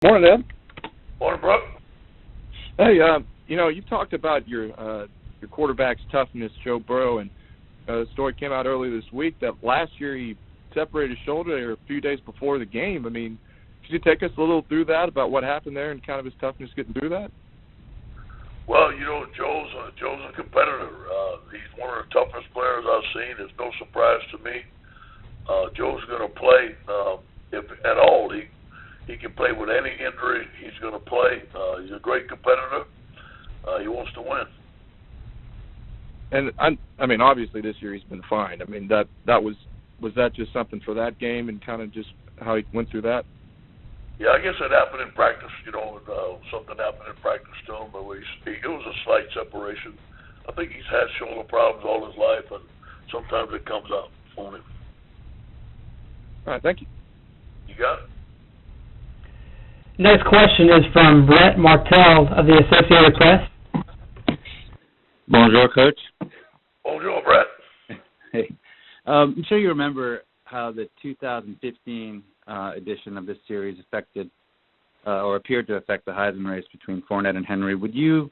Morning, Ed. Morning, Brooke. Hey, you talked about your quarterback's toughness, Joe Burrow, and a story came out earlier this week that last year he separated his shoulder a few days before the game. I mean, could you take us a little through that about what happened there and kind of his toughness getting through that? Well, Joe's a competitor. He's one of the toughest players I've seen. It's no surprise to me. Joe's going to play, if at all. He can play with any injury. He's going to play. He's a great competitor. He wants to win. And I mean, obviously this year he's been fine. I mean, that was that just something for that game and kind of just how he went through that? Yeah, I guess it happened in practice. Something happened in practice to him, but it was a slight separation. I think he's had shoulder problems all his life, and sometimes it comes out on him. All right, thank you. You got it. Next question is from Brett Martell of the Associated Press. Bonjour, Coach. Bonjour, Brett. Hey. I'm sure you remember how the 2015 edition of this series affected or appeared to affect the Heisman race between Fournette and Henry. Would you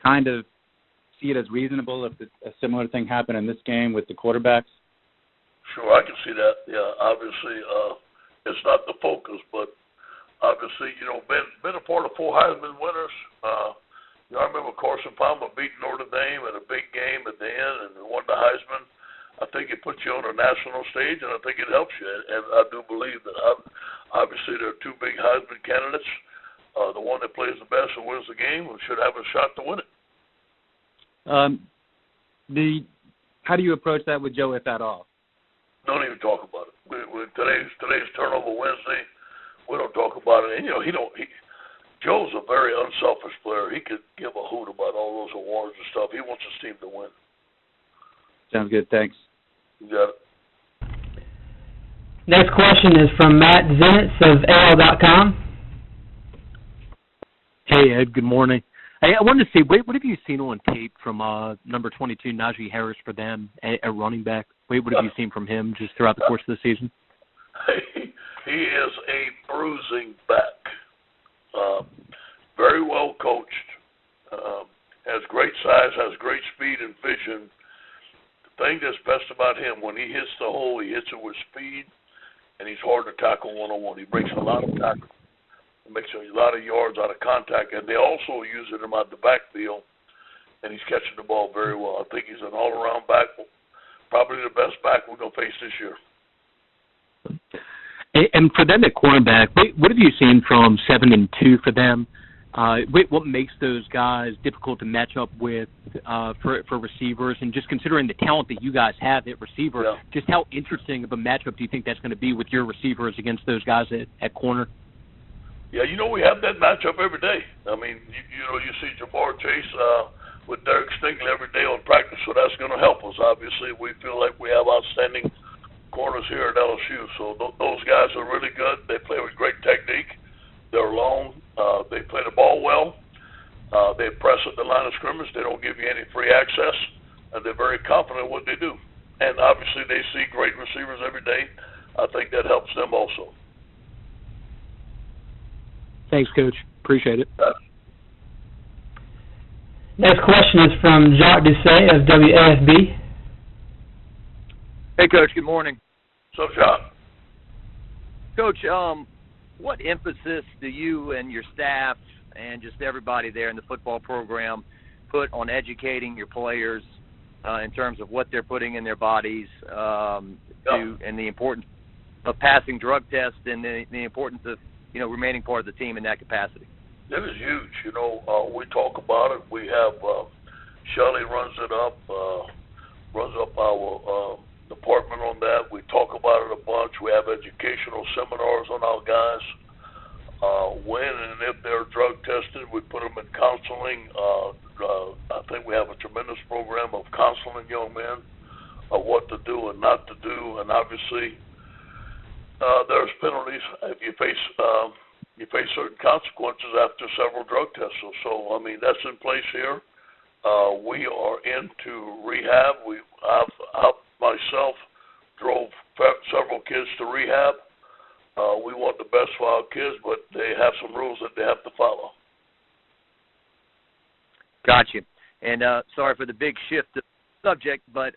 kind of see it as reasonable if a similar thing happened in this game with the quarterbacks? Sure, I can see that. Yeah, obviously it's not the focus, but obviously, been a part of 4 Heisman winners. I remember Carson Palmer beating Notre Dame in a big game at the end and won the Heisman. I think it puts you on a national stage, and I think it helps you. And I do believe that obviously there are 2 big Heisman candidates. The one that plays the best and wins the game should have a shot to win it. How do you approach that with Joe, if at all? Don't even talk about it. Today's turnover Wednesday. We don't talk about it. And Joe's a very unselfish player. He could give a hoot about all those awards and stuff. He wants his team to win. Sounds good. Thanks. You got it. Next question is from Matt Zenitz of AL.com. Hey, Ed. Good morning. Hey, I wanted to see, what have you seen on tape from number 22, Nagi Harris, for them at running back? What have you seen from him just throughout the course of the season? He is a bruising back. Very well coached. Has great size, has great speed and vision. The thing that's best about him, when he hits the hole, he hits it with speed, and he's hard to tackle one-on-one. He breaks a lot of tackles. He makes a lot of yards out of contact, and they also use him out the backfield, and he's catching the ball very well. I think he's an all-around back, probably the best back we're going to face this year. And for them at cornerback, what have you seen from 7 and 2 for them? What makes those guys difficult to match up with for receivers? And just considering the talent that you guys have at receiver, just how interesting of a matchup do you think that's going to be with your receivers against those guys at corner? Yeah, we have that matchup every day. I mean, you see Jamar Chase with Derek Stingley every day on practice, so that's going to help us. Obviously, we feel like we have outstanding corners here at LSU, so those guys are really good. They play with great technique. They're long. They play the ball well. They press at the line of scrimmage. They don't give you any free access, and they're very confident in what they do. And obviously, they see great receivers every day. I think that helps them also. Thanks, Coach. Appreciate it. Next question is from Jacques Doucet of WAFB. Hey, Coach. Good morning. What's up, Jacques? Coach, what emphasis do you and your staff and just everybody there in the football program put on educating your players in terms of what they're putting in their bodies and the importance of passing drug tests and the importance of remaining part of the team in that capacity? That is huge. We talk about it. We have Shelley runs up our department on that. We talk about it a bunch. We have educational seminars on our guys. When and if they're drug tested, we put them in counseling. I think we have a tremendous program of counseling young men of what to do and not to do. And obviously, there's penalties if you face certain consequences after several drug tests. So I mean, that's in place here. We are into rehab. I myself drove several kids to rehab. We want the best for our kids, but they have some rules that they have to follow. Gotcha. And sorry for the big shift of subject, but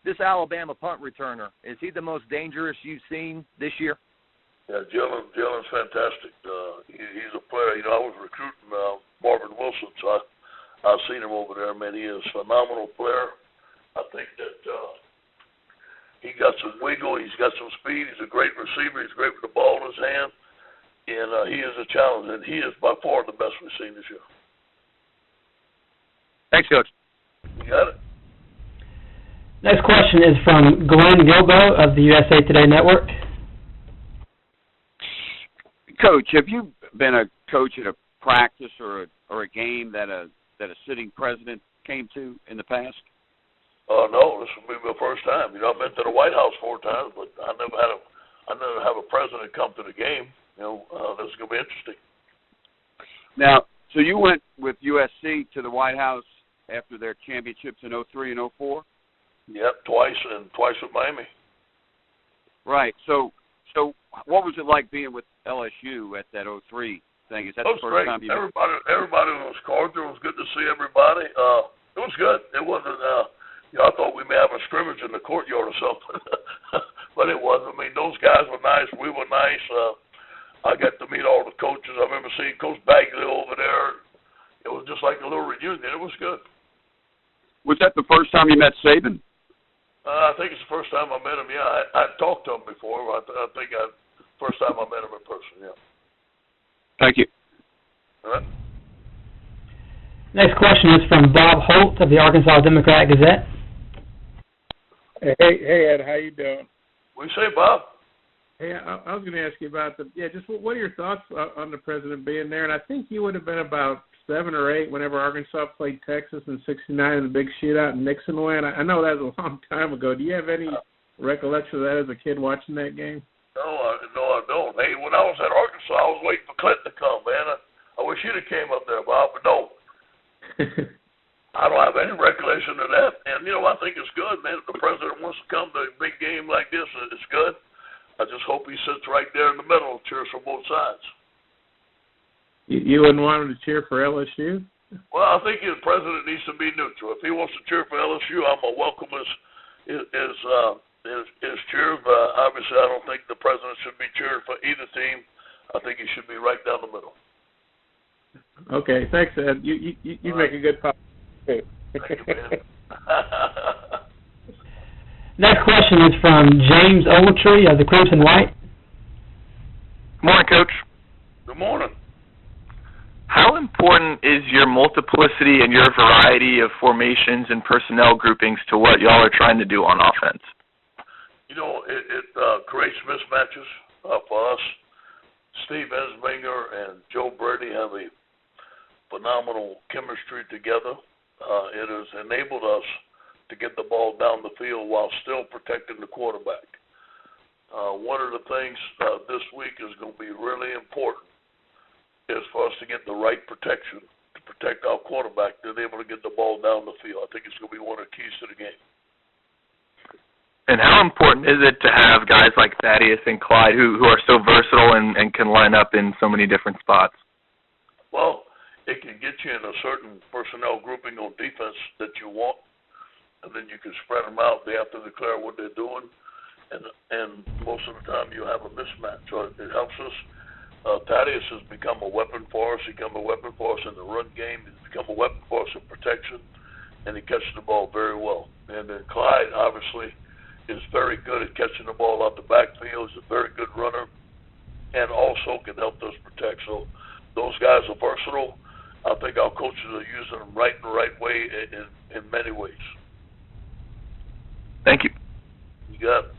this Alabama punt returner, is he the most dangerous you've seen this year? Yeah, Jalen's fantastic. He's a player. You know, I was recruiting Marvin Wilson, so I've seen him over there. Man, he is a phenomenal player. I think that he got some wiggle. He's got some speed. He's a great receiver. He's great with the ball in his hand. And he is a challenge, and he is by far the best we've seen this year. Thanks, Coach. You got it. Next question is from Glenn Gilbo of the USA Today Network. Coach, have you been a coach at a practice or a game that a sitting president came to in the past? No, this will be my first time. You know, I've been to the White House 4 times, but I never have a president come to the game. You know, this is gonna be interesting. Now, so you went with USC to the White House after their championships in 03 and 04? Yep, twice with Miami. Right. So what was it like being with LSU at that 03 thing? Is that the first great. time you Everybody was cordial. It was good to see everybody. It was good. It wasn't, you know, I thought we may have a scrimmage in the courtyard or something, but it wasn't. I mean, those guys were nice. We were nice. I got to meet all the coaches. I remember seeing Coach Bagley over there. It was just like a little reunion. It was good. Was that the first time you met Saban? I think it's the first time I met him. Yeah, I talked to him before. I think first time I met him in person. Yeah. Thank you. All right. Next question is from Bob Holt of the Arkansas Democrat-Gazette. Hey, Ed, how you doing? What do you say, Bob? Hey, I was going to ask you about just what are your thoughts on the president being there? And I think you would have been about 7 or 8 whenever Arkansas played Texas in '69 in the big shootout and Nixon won. I know that was a long time ago. Do you have any recollection of that as a kid watching that game? No, I don't. Hey, when I was at Arkansas, I was waiting for Clinton to come, man. I wish he'd have came up there, Bob, but no. I don't have any recollection of that. And, you know, I think it's good, man. If the president wants to come to a big game like this, it's good. I just hope he sits right there in the middle and cheers for both sides. You wouldn't want him to cheer for LSU? Well, I think the president needs to be neutral. If he wants to cheer for LSU, I'm going to welcome his cheer. But obviously, I don't think the president should be cheering for either team. I think he should be right down the middle. Okay, thanks, Ed. You make a good point. Thank you, man. Next question is from James Ogletree of the Crimson White. Good morning, Coach. Good morning. How important is your multiplicity and your variety of formations and personnel groupings to what y'all are trying to do on offense? You know, it creates mismatches for us. Steve Ensminger and Joe Brady have a phenomenal chemistry together. It has enabled us to get the ball down the field while still protecting the quarterback. One of the things this week is going to be really important is for us to get the right protection to protect our quarterback, to be able to get the ball down the field. I think it's going to be one of the keys to the game. And how important is it to have guys like Thaddeus and Clyde who are so versatile and can line up in so many different spots? Well, it can get you in a certain personnel grouping on defense that you want, and then you can spread them out. They have to declare what they're doing, and most of the time you have a mismatch. So it helps us. Thaddeus has become a weapon for us. He's become a weapon for us in the run game. He's become a weapon for us in protection, and he catches the ball very well. And then Clyde, obviously, is very good at catching the ball out the backfield. He's a very good runner and also can help us protect. So those guys are versatile. I think our coaches are using them right in the right way in many ways. Thank you. You got it.